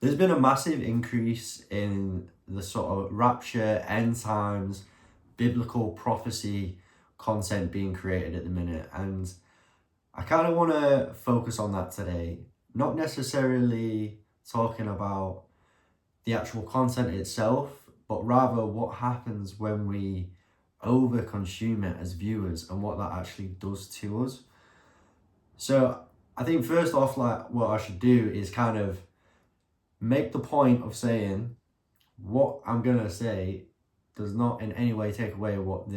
There's been a massive increase in the sort of rapture, end times, biblical prophecy content being created at the minute. And I kind of want to focus on that today. Not necessarily talking about the actual content itself, but rather what happens when we over consume it as viewers and what that actually does to us. So I think first off, like what I should do is kind of make the point of saying what I'm gonna say does not in any way take away what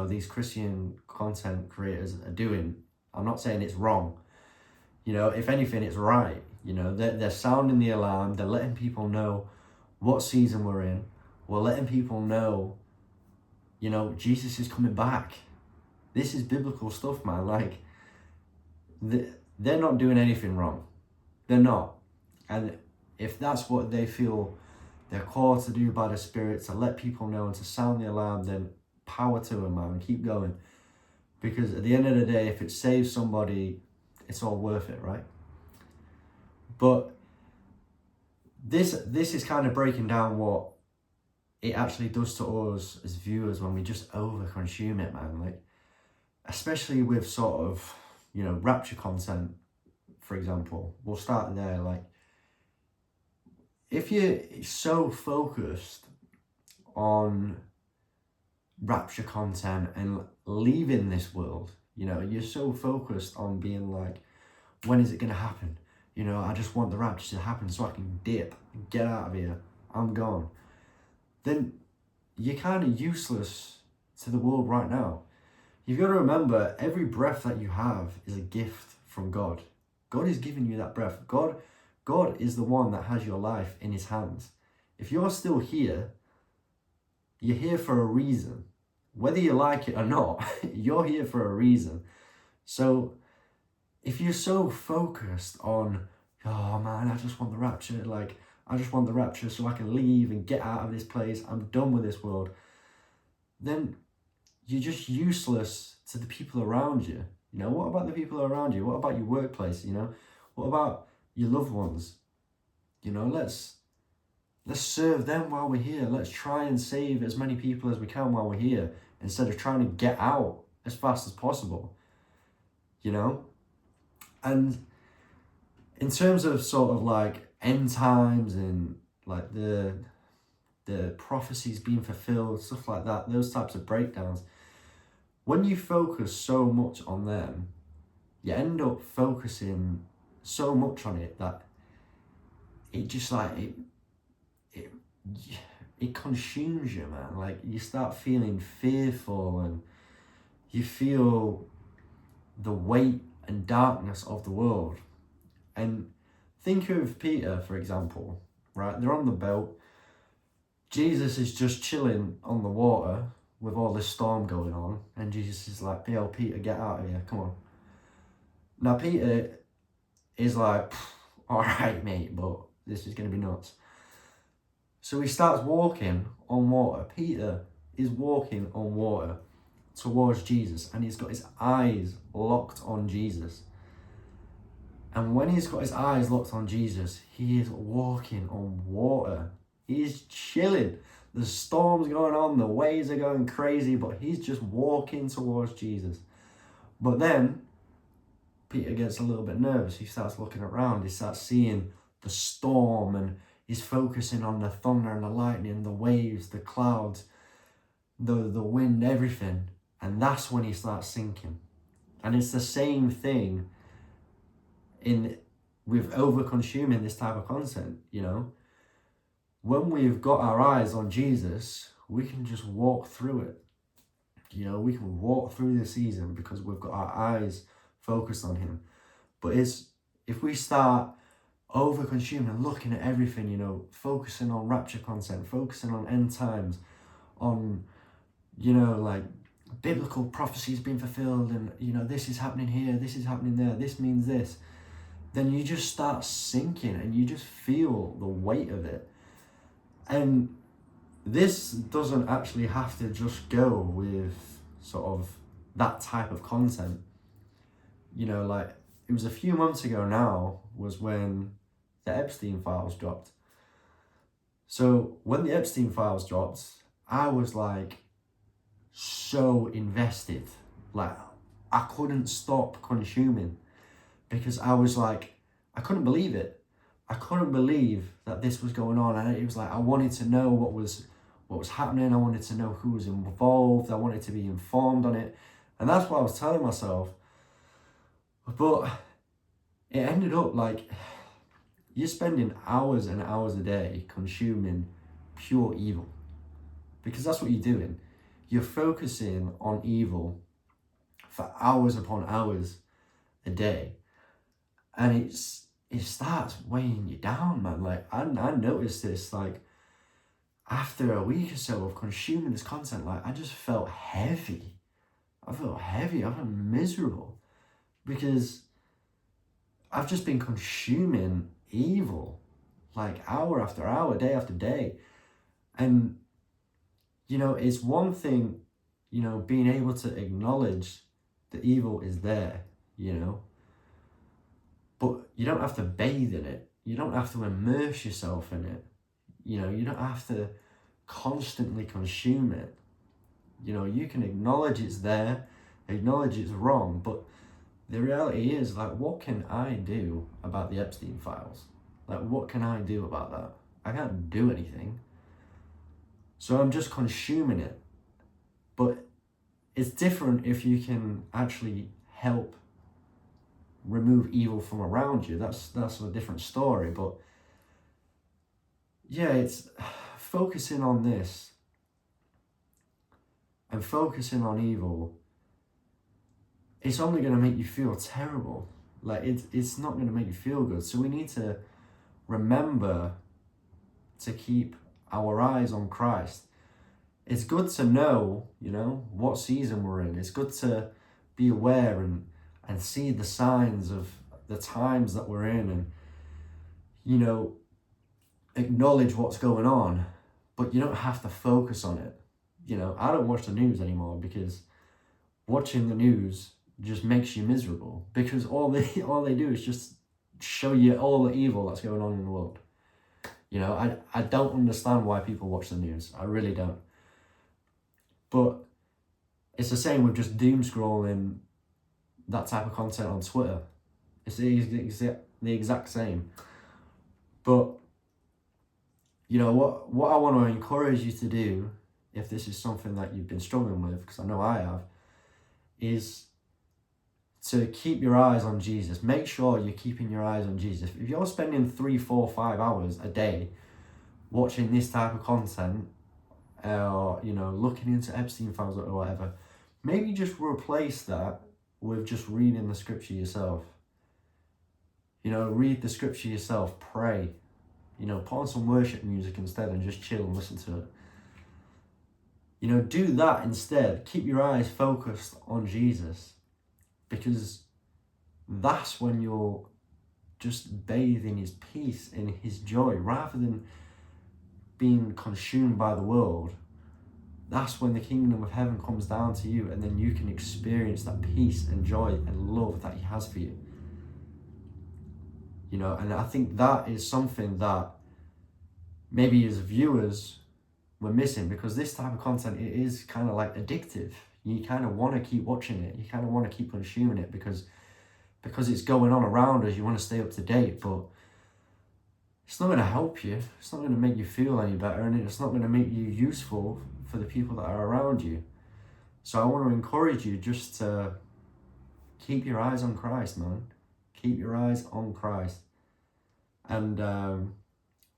these Christian content creators are doing. I'm not saying it's wrong. If anything, it's right. They're sounding the alarm. They're letting people know what season we're in. We're letting people know, Jesus is coming back. This is biblical stuff, man. Like, they're not doing anything wrong. They're not. And if that's what they feel they're called to do by the Spirit, to let people know and to sound the alarm, then power to them, man. Keep going. Because at the end of the day, if it saves somebody, it's all worth it, right? But this is kind of breaking down what it actually does to us as viewers when we just over consume it, man. Like, especially with sort of, rapture content, for example. We'll start there. Like, if you're so focused on rapture content and leaving this world, you're so focused on being like, when is it going to happen? I just want the rapture to happen so I can dip, get out of here, I'm gone. Then you're kind of useless to the world right now. You've got to remember, every breath that you have is a gift from God. God is giving you that breath. God is the one that has your life in his hands. If you're still here, you're here for a reason. Whether you like it or not, you're here for a reason. So if you're so focused on, oh man, I just want the rapture, I just want the rapture so I can leave and get out of this place, I'm done with this world, then you're just useless to the people around you. What about the people around you? What about your workplace? What about your loved ones? Let's serve them while we're here. Let's try and save as many people as we can while we're here, instead of trying to get out as fast as possible. And in terms of sort of like end times and like the prophecies being fulfilled, stuff like that, those types of breakdowns, when you focus so much on them, you end up focusing so much on it that it just like it consumes you, man. Like, you start feeling fearful and you feel the weight and darkness of the world. And think of Peter, for example, right? They're on the boat. Jesus is just chilling on the water with all this storm going on, and Jesus is like, yo, Peter, get out of here, come on. Now Peter is like, all right, mate, but this is going to be nuts. So he starts walking on water. Peter is walking on water towards Jesus, and he's got his eyes locked on Jesus. And when he's got his eyes locked on Jesus, he is walking on water. He's chilling. The storm's going on, the waves are going crazy, but he's just walking towards Jesus. But then Peter gets a little bit nervous. He starts looking around. He starts seeing the storm, and he's focusing on the thunder and the lightning, the waves, the clouds, the wind, everything. And that's when he starts sinking. And it's the same thing with over consuming this type of content. When we've got our eyes on Jesus, we can just walk through it. We can walk through the season because we've got our eyes focused on him. But if we start over consuming, looking at everything, focusing on rapture content, focusing on end times, on like biblical prophecies being fulfilled, and this is happening here, this is happening there, this means this, then you just start sinking and you just feel the weight of it. And this doesn't actually have to just go with sort of that type of content. Like, it was a few months ago now was when the Epstein files dropped. So when the Epstein files dropped, I was like so invested. Like I couldn't stop consuming because I was like, I couldn't believe it. I couldn't believe that this was going on. And it was like, I wanted to know what was happening. I wanted to know who was involved. I wanted to be informed on it. And that's what I was telling myself. But it ended up like, you're spending hours and hours a day consuming pure evil. Because that's what you're doing. You're focusing on evil for hours upon hours a day. And it starts weighing you down, man. Like, I noticed this, like, after a week or so of consuming this content, like, I just felt heavy. I felt miserable. Because I've just been consuming evil, like, hour after hour, day after day. And, you know, it's one thing, you know, being able to acknowledge the evil is there, you know. But you don't have to bathe in it. You don't have to immerse yourself in it. You know, you don't have to constantly consume it. You know, you can acknowledge it's there, acknowledge it's wrong, but the reality is, like, what can I do about the Epstein files? Like, what can I do about that? I can't do anything. So I'm just consuming it. But it's different if you can actually help remove evil from around you. That's a different story. But yeah, it's focusing on this and focusing on evil. It's only going to make you feel terrible. Like, it's not going to make you feel good. So we need to remember to keep our eyes on Christ. It's good to know, you know, what season we're in. It's good to be aware and see the signs of the times that we're in and, you know, acknowledge what's going on. But you don't have to focus on it. You know, I don't watch the news anymore because watching the news just makes you miserable, because all they do is just show you all the evil that's going on in the world. You know, I don't understand why people watch the news. I really don't. But it's the same with just doom scrolling, that type of content on Twitter. It's the exact same. But, you know, what I want to encourage you to do, if this is something that you've been struggling with, because I know I have, is to keep your eyes on Jesus. Make sure you're keeping your eyes on Jesus. If you're spending 3, 4, 5 hours a day watching this type of content, or, you know, looking into Epstein files or whatever, maybe just replace that with just reading the scripture yourself. You know, read the scripture yourself, pray. You know, put on some worship music instead and just chill and listen to it. You know, do that instead. Keep your eyes focused on Jesus, because that's when you're just bathed in his peace, in his joy, rather than being consumed by the world. That's when the kingdom of heaven comes down to you, and then you can experience that peace and joy and love that he has for you. You know, and I think that is something that maybe as viewers we're missing, because this type of content, it is kind of like addictive. You kind of want to keep watching it. You kind of want to keep consuming it because it's going on around us. You want to stay up to date, but it's not going to help you. It's not going to make you feel any better, and it's not going to make you useful for the people that are around you. So I want to encourage you just to keep your eyes on Christ, man. Keep your eyes on Christ. And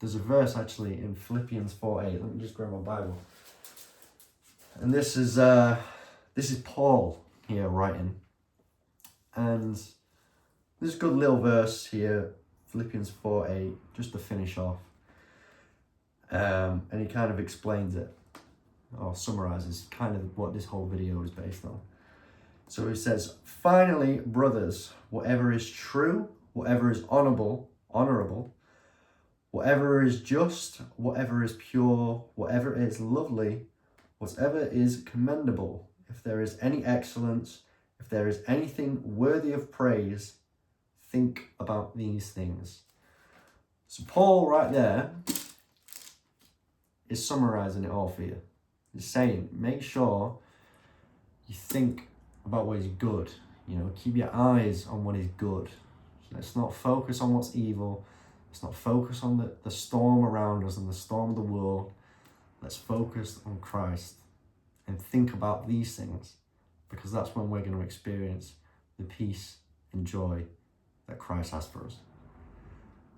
there's a verse actually in Philippians 4:8. Let me just grab my Bible. And this is Paul here writing. And there's a good little verse here, Philippians 4:8, just to finish off. And he kind of explains it, or summarizes kind of what this whole video is based on. So he says, "Finally, brothers, whatever is true, whatever is honorable, whatever is just, whatever is pure, whatever is lovely, whatever is commendable, if there is any excellence, if there is anything worthy of praise, think about these things." So Paul right there is summarizing it all for you. He's saying, make sure you think about what is good. You know, keep your eyes on what is good. Let's not focus on what's evil. Let's not focus on the storm around us and the storm of the world. Let's focus on Christ and think about these things, because that's when we're going to experience the peace and joy that Christ has for us.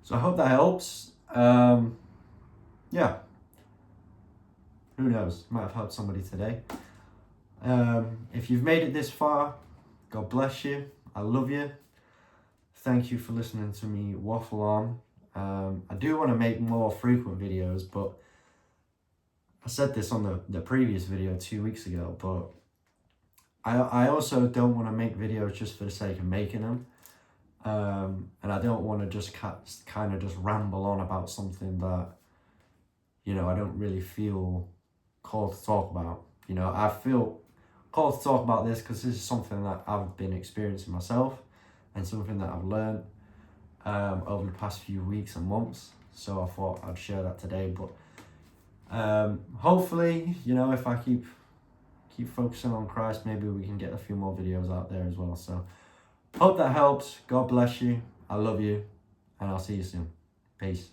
So I hope that helps. Yeah. Who knows? Might have helped somebody today. If you've made it this far, God bless you. I love you. Thank you for listening to me waffle on. I do want to make more frequent videos, but I said this on the previous video 2 weeks ago, but I also don't want to make videos just for the sake of making them. And I don't want to just kind of just ramble on about something that, you know, I don't really feel called to talk about. You know, I feel called to talk about this because this is something that I've been experiencing myself and something that I've learned over the past few weeks and months. So I thought I'd share that today. But hopefully, you know, if I keep focusing on Christ, maybe we can get a few more videos out there as well. So hope that helps. God bless you. I love you. And I'll see you soon. Peace.